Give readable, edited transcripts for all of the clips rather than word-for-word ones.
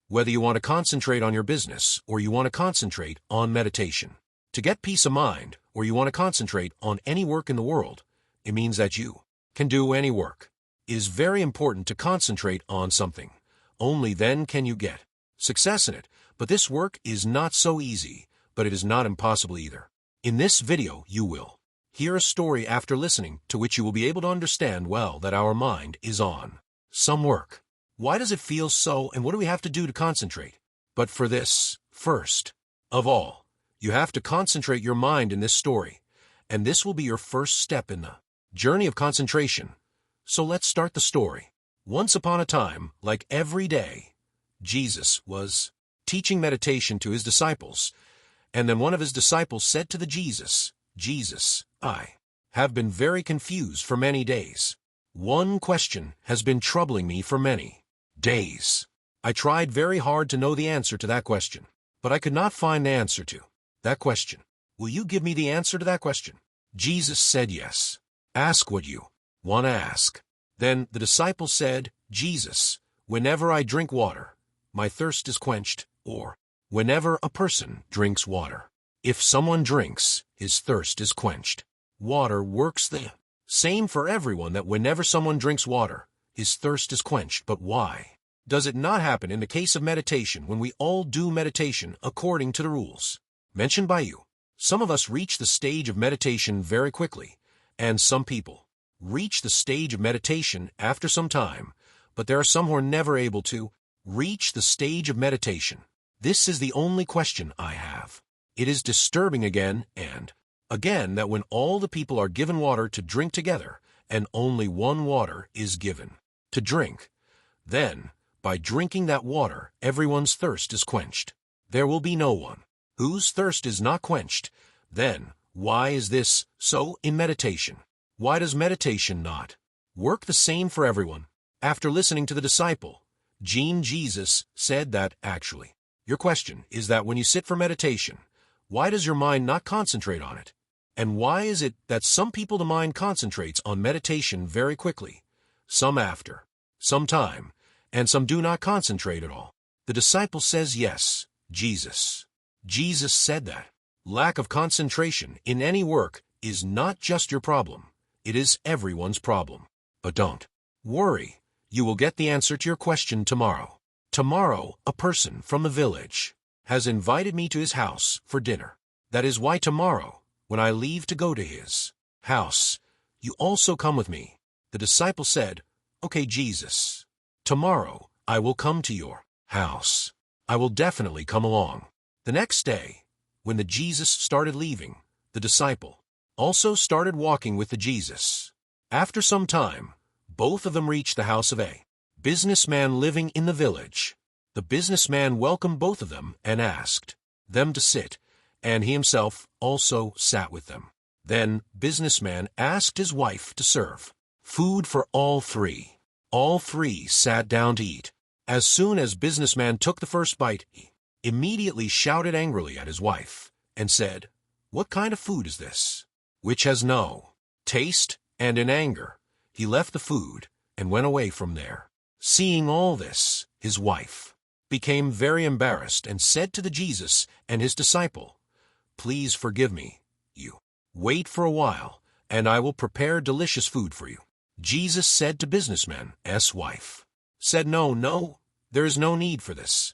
Whether you want to concentrate on your business or you want to concentrate on meditation. To get peace of mind or you want to concentrate on any work in the world, it means that you can do any work. It is very important to concentrate on something. Only then can you get success in it. But this work is not so easy, but it is not impossible either. In this video, you will hear a story after listening to which you will be able to understand well that our mind is on some work. Why does it feel so, and what do we have to do to concentrate? But for this, first of all, you have to concentrate your mind in this story, and this will be your first step in the journey of concentration. So let's start the story. Once upon a time, like every day, Jesus was teaching meditation to his disciples, and then one of his disciples said to Jesus, I have been very confused for many days. One question has been troubling me for many days. I tried very hard to know the answer to that question, but I could not find the answer to that question. Will you give me the answer to that question? Jesus said yes. Ask what you want to ask. Then the disciple said, Jesus, whenever I drink water, my thirst is quenched, or whenever a person drinks water. If someone drinks, his thirst is quenched. Water works the same for everyone, that whenever someone drinks water, his thirst is quenched. But why does it not happen in the case of meditation when we all do meditation according to the rules mentioned by you? Some of us reach the stage of meditation very quickly, and some people reach the stage of meditation after some time, but there are some who are never able to reach the stage of meditation. This is the only question I have. It is disturbing again and again that when all the people are given water to drink together, and only one water is given to drink, then, by drinking that water, everyone's thirst is quenched. There will be no one whose thirst is not quenched. Then, why is this so in meditation? Why does meditation not work the same for everyone? After listening to the disciple, Jesus said that, actually, your question is that when you sit for meditation, why does your mind not concentrate on it? And why is it that some people the mind concentrates on meditation very quickly, some after some time, and some do not concentrate at all? The disciple says yes, Jesus said that lack of concentration in any work is not just your problem, it is everyone's problem. But don't worry, you will get the answer to your question tomorrow. Tomorrow, a person from the village has invited me to his house for dinner. That is why tomorrow, when I leave to go to his house, you also come with me. The disciple said, Okay, Jesus, tomorrow I will come to your house. I will definitely come along. The next day, when the Jesus started leaving, the disciple also started walking with the Jesus. After some time, both of them reached the house of a businessman living in the village. The businessman welcomed both of them and asked them to sit, and he himself also sat with them. Then businessman asked his wife to serve food for all three. All three sat down to eat. As soon as businessman took the first bite, he immediately shouted angrily at his wife and said, What kind of food is this, which has no taste? And in anger, he left the food and went away from there. Seeing all this, his wife became very embarrassed and said to the Jesus and his disciple, Please forgive me. You wait for a while, and I will prepare delicious food for you. Jesus said to businessman's wife, said, No, there is no need for this.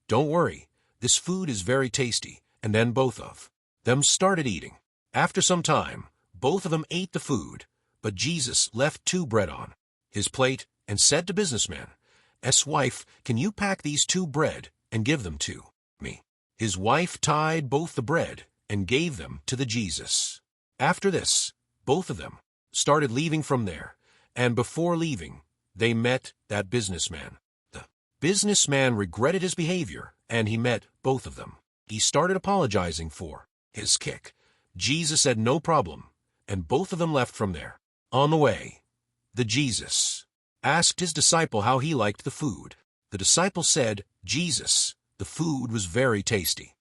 Don't worry, this food is very tasty. And then both of them started eating. After some time, both of them ate the food, but Jesus left 2 bread on his plate and said to businessman's wife, Can you pack these 2 bread and give them to me? His wife tied both the bread and gave them to the Jesus. After this, both of them started leaving from there, and before leaving, they met that businessman. The businessman regretted his behavior, and he met both of them. He started apologizing for his kick. Jesus said no problem, and both of them left from there. On the way, the Jesus asked his disciple how he liked the food. The disciple said, Jesus, the food was very tasty.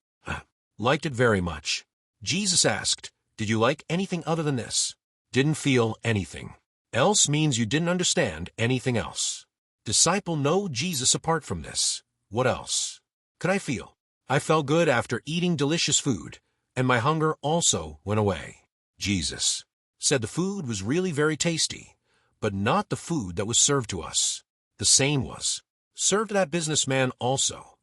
Liked it very much. Jesus asked, Did you like anything other than this? Didn't feel anything else means you didn't understand anything else. Disciple know Jesus apart from this. What else could I feel? I felt good after eating delicious food, and my hunger also went away. Jesus said the food was really very tasty, but not the food that was served to us. The same was served to that businessman also.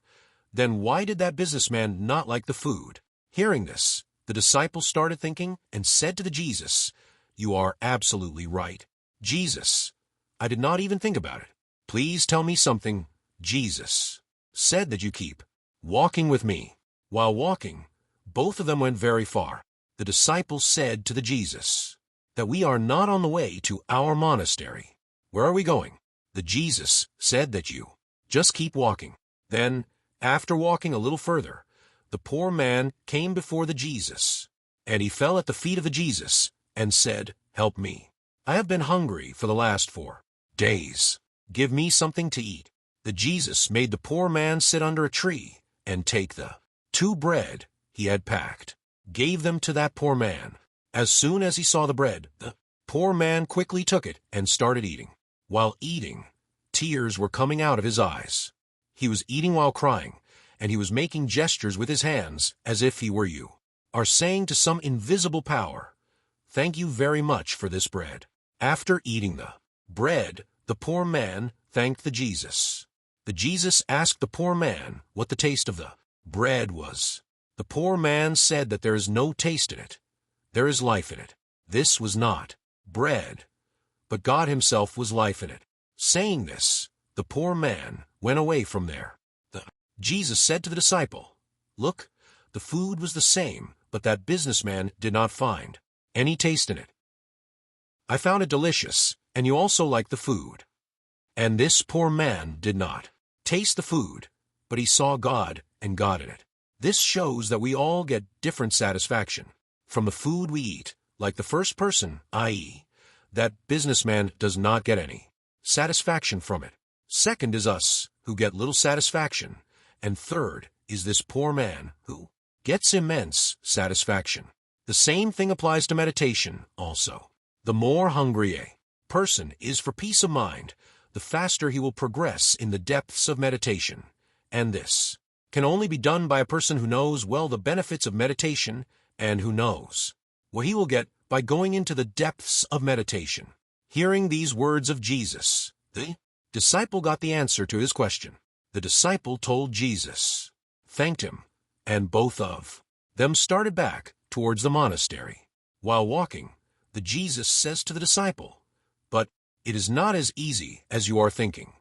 Then why did that businessman not like the food? Hearing this, the disciples started thinking and said to the Jesus, "You are absolutely right." Jesus, I did not even think about it. Please tell me something. Jesus said that you keep walking with me. While walking, both of them went very far. The disciples said to the Jesus that we are not on the way to our monastery. Where are we going? The Jesus said that you just keep walking. Then, after walking a little further, the poor man came before the Jesus, and he fell at the feet of the Jesus and said, "Help me. I have been hungry for the last 4 days. Give me something to eat." The Jesus made the poor man sit under a tree and take the 2 bread he had packed, gave them to that poor man. As soon as he saw the bread, the poor man quickly took it and started eating. While eating, tears were coming out of his eyes. He was eating while crying, and he was making gestures with his hands as if he were you are saying to some invisible power, "Thank you very much for this bread." After eating the bread, the poor man thanked the Jesus. The Jesus asked the poor man what the taste of the bread was. The poor man said that there is no taste in it. There is life in it. This was not bread, but God himself was life in it. Saying this, the poor man went away from there. The Jesus said to the disciple, "Look, the food was the same, but that businessman did not find any taste in it. I found it delicious, and you also like the food. And this poor man did not taste the food, but he saw God and God in it." This shows that we all get different satisfaction from the food we eat, like the first person, i.e., that businessman does not get any satisfaction from it. Second is us, who get little satisfaction, and third is this poor man, who gets immense satisfaction. The same thing applies to meditation also. The more hungry a person is for peace of mind, the faster he will progress in the depths of meditation. And this can only be done by a person who knows well the benefits of meditation and who knows what he will get by going into the depths of meditation. Hearing these words of Jesus, the disciple got the answer to his question. The disciple told Jesus, thanked him, and both of them started back towards the monastery. While walking, the Jesus says to the disciple, "But it is not as easy as you are thinking.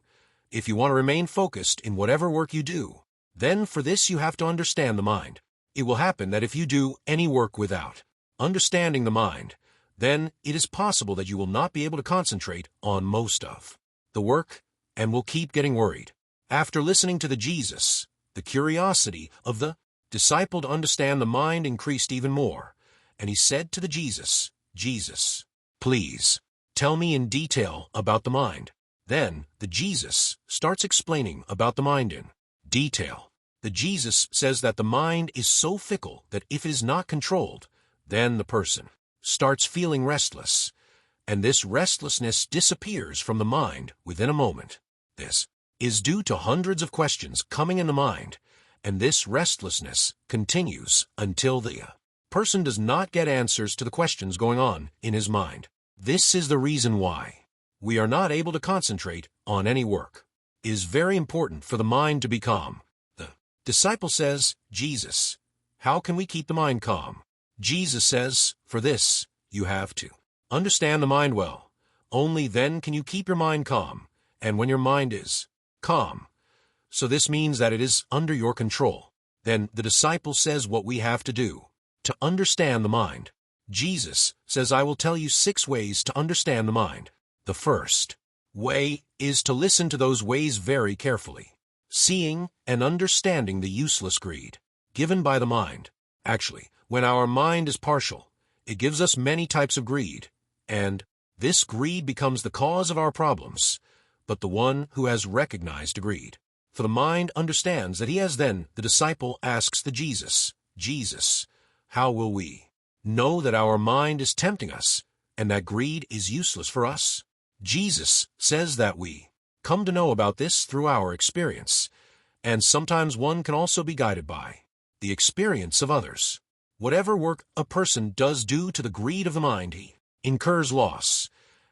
If you want to remain focused in whatever work you do, then for this you have to understand the mind. It will happen that if you do any work without understanding the mind, then it is possible that you will not be able to concentrate on most of the work and will keep getting worried." After listening to the Jesus, the curiosity of the disciple to understand the mind increased even more, and he said to the Jesus, "Jesus, please tell me in detail about the mind." Then the Jesus starts explaining about the mind in detail. The Jesus says that the mind is so fickle that if it is not controlled, then the person starts feeling restless, and this restlessness disappears from the mind within a moment. This is due to hundreds of questions coming in the mind, and this restlessness continues until the person does not get answers to the questions going on in his mind. This is the reason why we are not able to concentrate on any work. It is very important for the mind to be calm. The disciple says, "Jesus, how can we keep the mind calm?" Jesus says, "For this, you have to understand the mind well. Only then can you keep your mind calm, and when your mind is calm, so this means that it is under your control. Then the disciple says what we have to do to understand the mind. Jesus says, "I will tell you 6 ways to understand the mind. The first way is to listen to those ways very carefully, seeing and understanding the useless greed given by the mind. Actually, when our mind is partial, it gives us many types of greed, and this greed becomes the cause of our problems. But the one who has recognized greed, for the mind understands that he has, then the disciple asks the Jesus, "Jesus, how will we know that our mind is tempting us and that greed is useless for us?" Jesus says that we come to know about this through our experience, And sometimes one can also be guided by the experience of others. Whatever work a person does due to the greed of the mind, he incurs loss,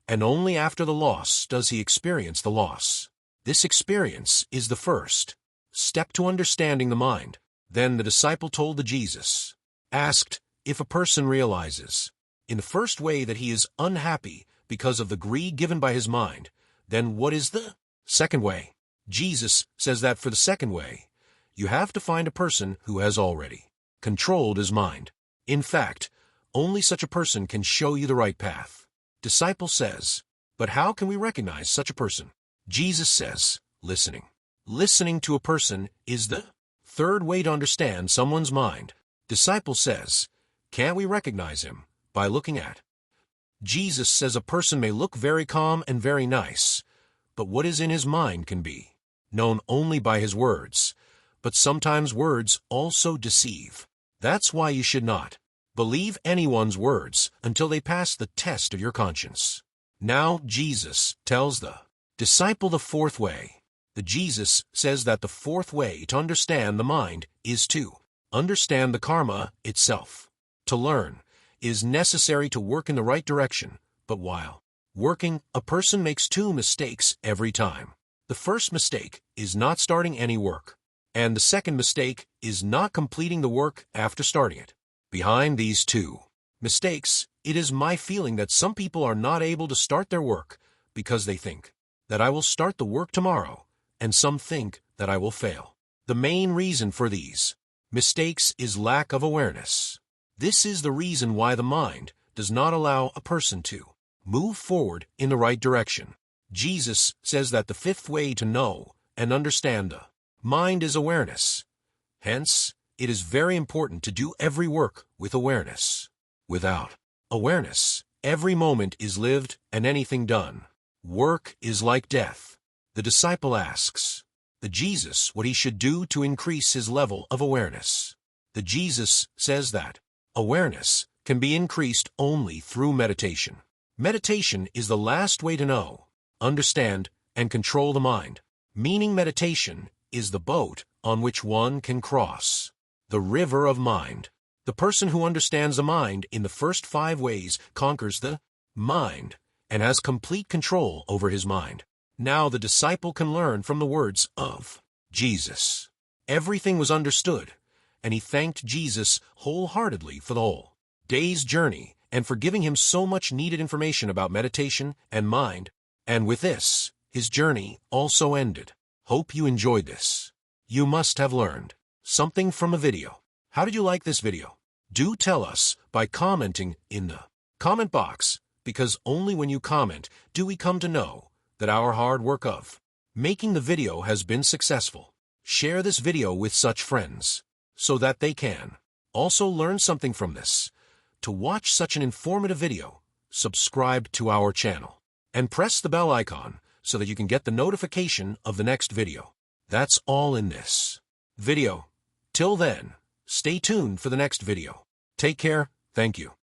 and only after the loss does he experience the loss. This experience is the first step to understanding the mind. Then the disciple told the Jesus, asked if a person realizes, in the first way, that he is unhappy because of the greed given by his mind, then what is the second way? Jesus says that for the second way, you have to find a person who has already controlled his mind. In fact, only such a person can show you the right path. Disciple says, but how can we recognize such a person? Jesus says, listening. Listening to a person is the third way to understand someone's mind. Disciple says, can't we recognize him by looking at? Jesus says a person may look very calm and very nice, but what is in his mind can be known only by his words. But sometimes words also deceive. That's why you should not believe anyone's words until they pass the test of your conscience. Now Jesus tells the disciple the fourth way. The Jesus says that the fourth way to understand the mind is to understand the karma itself. To learn is necessary to work in the right direction, but while working, a person makes two mistakes every time. The first mistake is not starting any work, and the second mistake is not completing the work after starting it. Behind these two mistakes, it is my feeling that some people are not able to start their work because they think that I will start the work tomorrow, and some think that I will fail. The main reason for these mistakes is lack of awareness. This is the reason why the mind does not allow a person to move forward in the right direction. Jesus says that the fifth way to know and understand the mind is awareness. Hence, it is very important to do every work with awareness. Without awareness, every moment is lived and anything done. Work is like death. The disciple asks the Jesus what he should do to increase his level of awareness. The Jesus says that awareness can be increased only through meditation. Meditation is the last way to know, understand, and control the mind. Meaning meditation is the boat on which one can cross the river of mind. The person who understands the mind in the first 5 ways conquers the mind and has complete control over his mind. Now the disciple can learn from the words of Jesus. Everything was understood, and he thanked Jesus wholeheartedly for the whole day's journey and for giving him so much needed information about meditation and mind. And with this, his journey also ended. Hope you enjoyed this. You must have learned something from a video. How did you like this video? Do tell us by commenting in the comment box, because only when you comment do we come to know that our hard work of making the video has been successful. Share this video with such friends so that they can also learn something from this. To watch such an informative video, subscribe to our channel and press the bell icon so that you can get the notification of the next video. That's all in this video. Till then, stay tuned for the next video. Take care. Thank you.